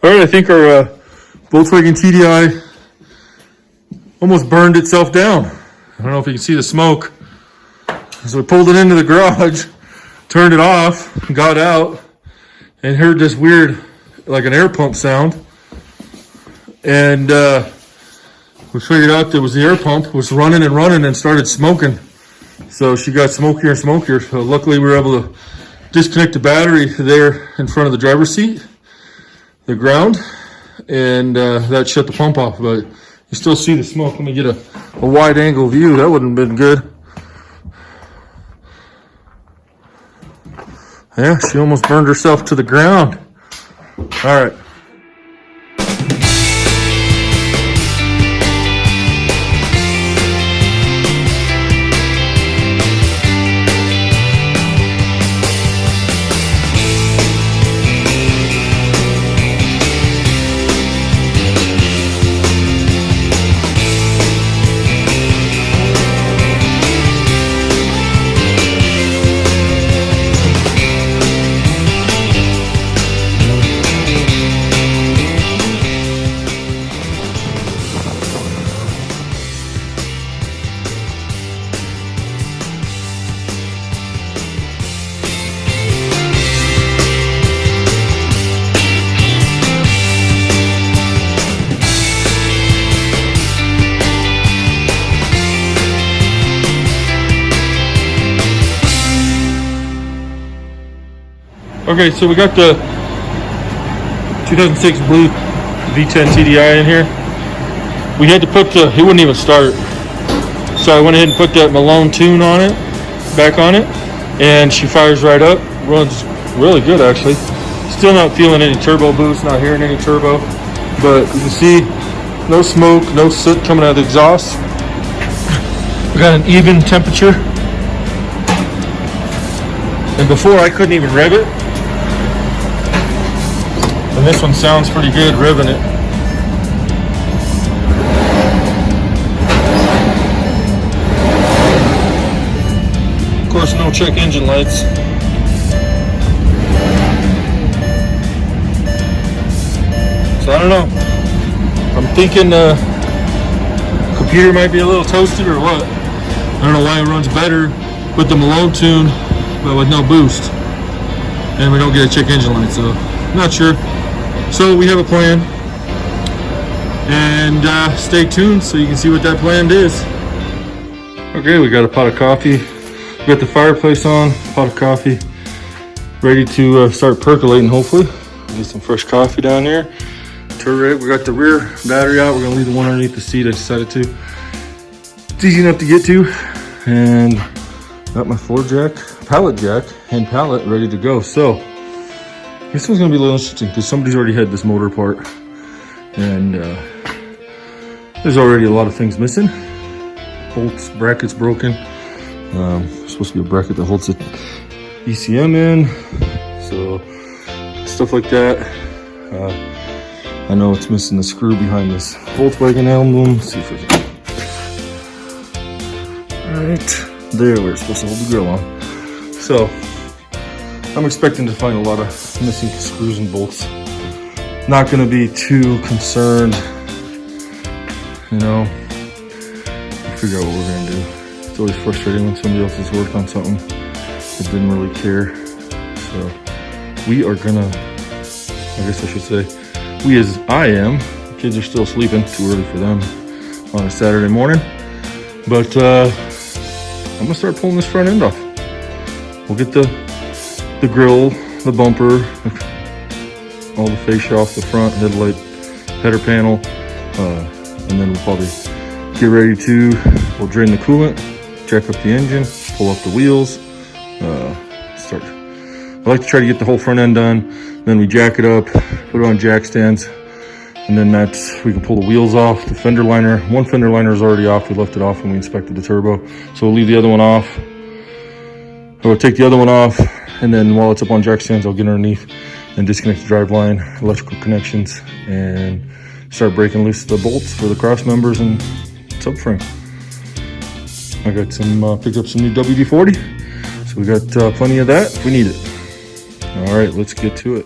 All right, I think our Volkswagen TDI almost burned itself down. I don't know if you can see the smoke. So we pulled it into the garage, turned it off, got out, and heard this weird, like an air pump sound. And we figured out that it was the air pump was running and started smoking. So she got smokier and smokier. So luckily we were able to disconnect the battery there in front of the driver's seat, the ground, and that shut the pump off. But you still see the smoke. Let me get a wide angle view. That wouldn't have been good. Yeah, she almost burned herself to the ground. All right. Okay, so we got the 2006 blue V10 TDI in here. We had to put it wouldn't even start. So I went ahead and put that Malone tune on it, back on it, and she fires right up. Runs really good actually. Still not feeling any turbo boost, not hearing any turbo. But you can see no smoke, no soot coming out of the exhaust. We got an even temperature. And before I couldn't even rev it. And this one sounds pretty good revving it. Of course, no check engine lights. So I don't know. I'm thinking the computer might be a little toasted or what. I don't know why it runs better with the Malone tune, but with no boost. And we don't get a check engine light, so not sure. So we have a plan, and stay tuned so you can see what that plan is. Okay, we got a pot of coffee. We got the fireplace on, pot of coffee, ready to start percolating hopefully. Get some fresh coffee down here. Touareg, we got the rear battery out. We're gonna leave the one underneath the seat I decided to. It's easy enough to get to. And got my floor jack, pallet jack, and pallet ready to go. So this one's gonna be a little interesting because somebody's already had this motor apart, and there's already a lot of things missing. Bolts, brackets broken. Supposed to be a bracket that holds the ECM in, so stuff like that. I know it's missing the screw behind this Volkswagen emblem. Let's see if we can. All right, there we're supposed to hold the grill on. So I'm expecting to find a lot of missing screws and bolts. Not gonna be too concerned, you know. We'll figure out what we're gonna do. It's always frustrating when somebody else has worked on something that didn't really care. So we are gonna, I guess I should say, we as I am. The kids are still sleeping, too early for them on a Saturday morning. But I'm gonna start pulling this front end off. We'll get the grill, the bumper, all the fascia off the front, headlight, header panel, and then we'll probably get ready to, we'll drain the coolant, jack up the engine, pull up the wheels, start. I like to try to get the whole front end done, then we jack it up, put it on jack stands, and then we can pull the wheels off. The fender liner, one fender liner is already off. We left it off when we inspected the turbo, so we'll leave the other one off. We'll take the other one off, and then while it's up on jack stands, I'll get underneath and disconnect the drive line, electrical connections, and start breaking loose the bolts for the cross members and subframe. I got some, picked up some new WD-40, so we got plenty of that if we need it. All right, let's get to it.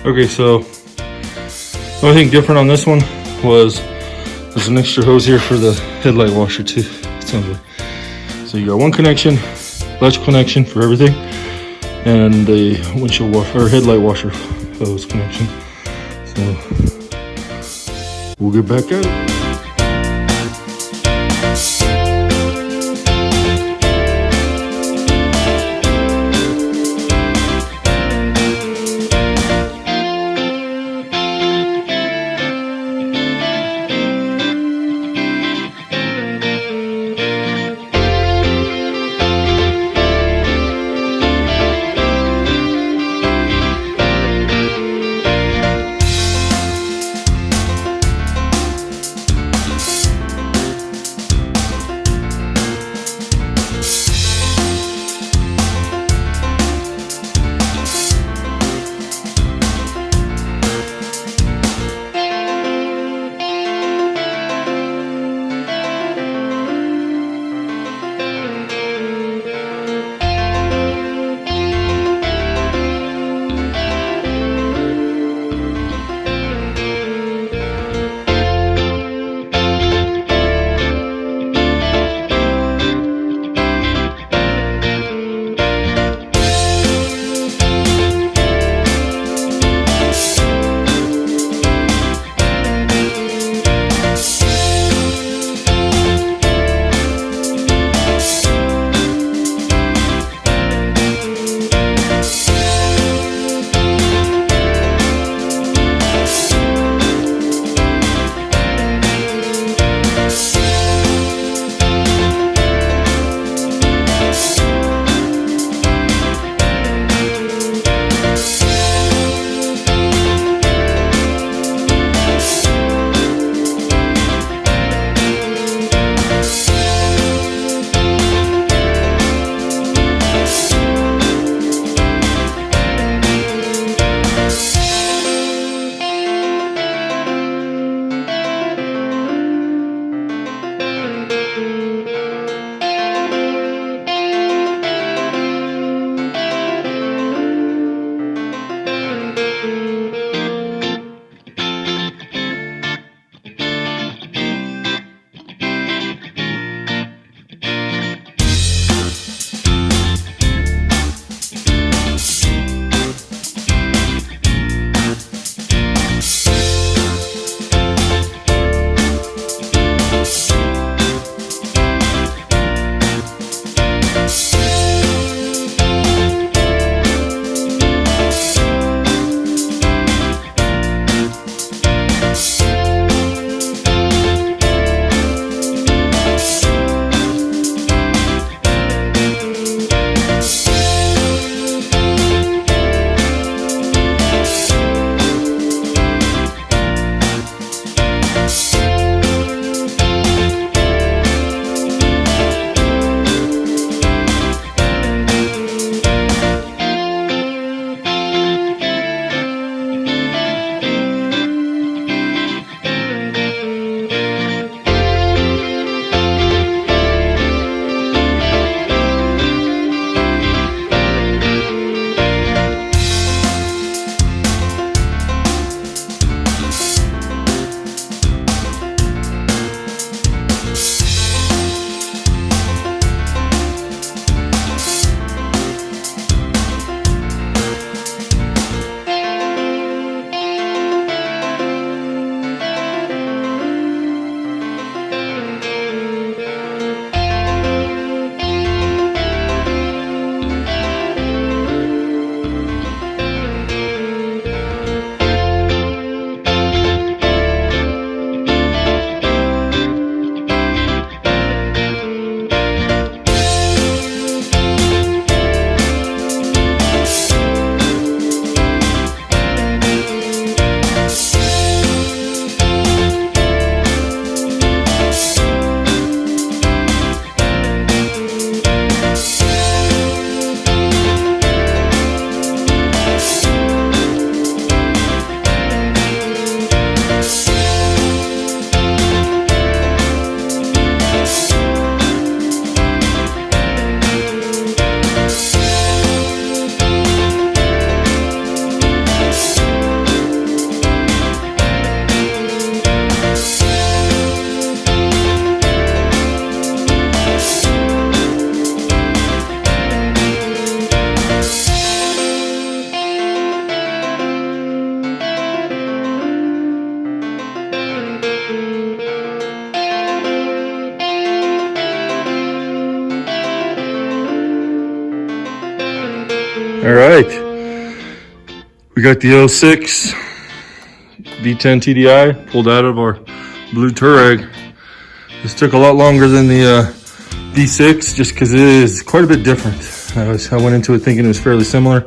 Okay, so the only thing different on this one was there's an extra hose here for the headlight washer too. So you got one connection, electrical connection for everything, and a windshield washer or headlight washer hose connection. So we'll get back at it. got the 06 V10 TDI pulled out of our blue Touareg. This took a lot longer than the V6 just because it is quite a bit different. I went into it thinking it was fairly similar.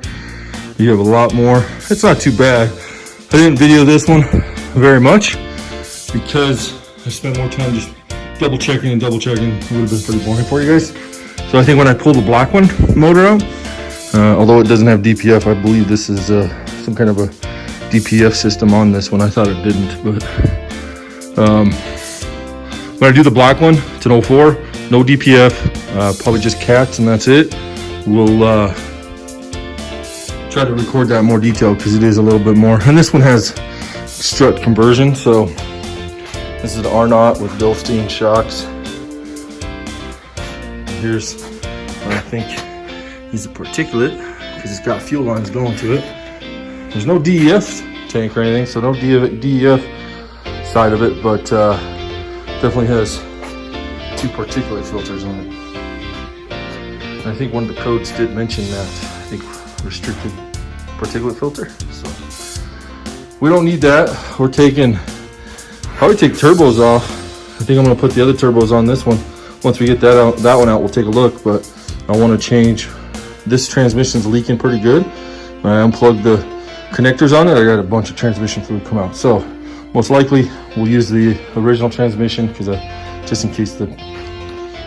You have a lot more. It's not too bad. I didn't video this one very much because I spent more time just double checking and double checking. It would have been pretty boring for you guys. So I think when I pull the black one motor out, although it doesn't have DPF, I believe this is some kind of a DPF system on this one. I thought it didn't, but when I do the black one, it's an 04, no DPF, probably just cats and that's it. We'll try to record that in more detail because it is a little bit more. And this one has strut conversion, so this is the R-Knot with Bilstein shocks. Here's what I think is a particulate because it's got fuel lines going to it. There's no DEF tank or anything, so no DEF side of it, but definitely has 2 particulate filters on it. And I think one of the codes did mention that, I think restricted particulate filter. So we don't need that. We're probably take turbos off. I think I'm gonna put the other turbos on this one. Once we get that one out, we'll take a look, but I wanna change. This transmission's leaking pretty good. When I unplugged the connectors on it, I got a bunch of transmission fluid come out. So most likely we'll use the original transmission because just in case I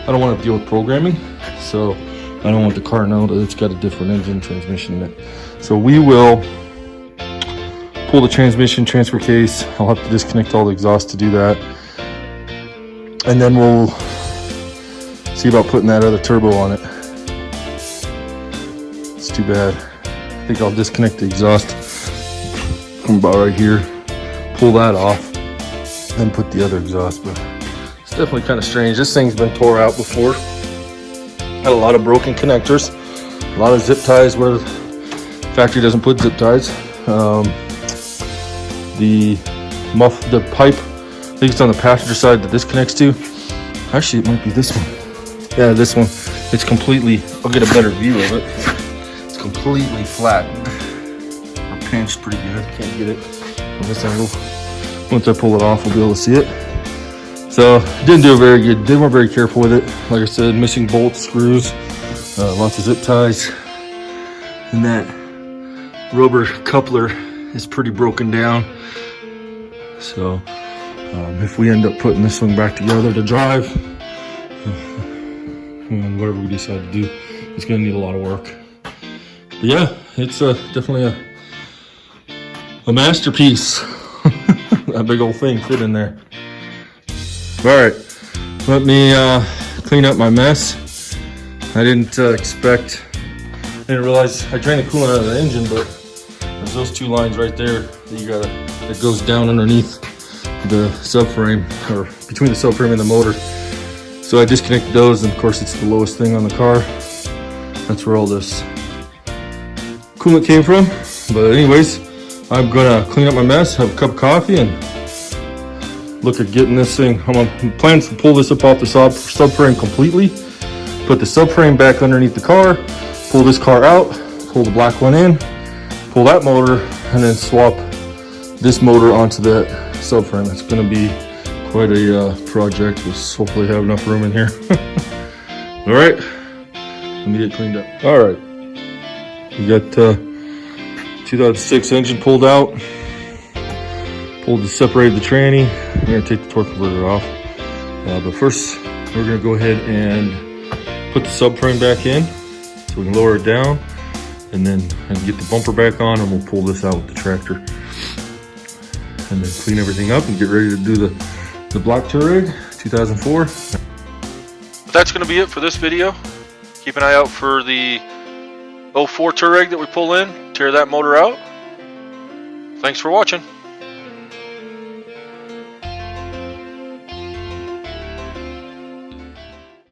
don't want to deal with programming, so I don't want the car to know that it's got a different engine transmission in it. So we will pull the transmission transfer case. I'll have to disconnect all the exhaust to do that, and then we'll see about putting that other turbo on it. It's too bad. I think I'll disconnect the exhaust from about right here, pull that off, then put the other exhaust. But it's definitely kind of strange. This thing's been tore out before. Had a lot of broken connectors, a lot of zip ties where the factory doesn't put zip ties. The pipe, I think it's on the passenger side that this connects to. Actually, it might be this one. Yeah, this one. It's completely, I'll get a better view of it. It's completely flattened. Or pinched pretty good. Can't get it from this angle. Once I pull it off, we'll be able to see it. So, didn't do it very good. They weren't very careful with it. Like I said, missing bolts, screws, lots of zip ties. And that rubber coupler is pretty broken down. So, if we end up putting this one back together to drive, whatever we decide to do, it's gonna need a lot of work. But yeah, it's definitely a masterpiece. That big old thing fit in there. All right, let me clean up my mess. I didn't realize I drained the coolant out of the engine, but there's those 2 lines right there that goes down underneath the subframe, or between the subframe and the motor. So I disconnected those, and of course it's the lowest thing on the car. That's where all this coolant came from. But anyways, I'm gonna clean up my mess, have a cup of coffee, and look at getting this thing. I'm planning to pull this up off the subframe completely, put the subframe back underneath the car, pull this car out, pull the black one in, pull that motor, and then swap this motor onto that subframe. It's gonna be quite a project. We'll hopefully have enough room in here. All right, let me get cleaned up. All right, we got 2006 engine pulled out. Separated the tranny. We're gonna take the torque converter off. But first, we're gonna go ahead and put the subframe back in so we can lower it down, and then get the bumper back on, and we'll pull this out with the tractor. And then clean everything up and get ready to do the black Touareg 2004. But that's gonna be it for this video. Keep an eye out for the 04 Touareg that we pull in, tear that motor out. Thanks for watching.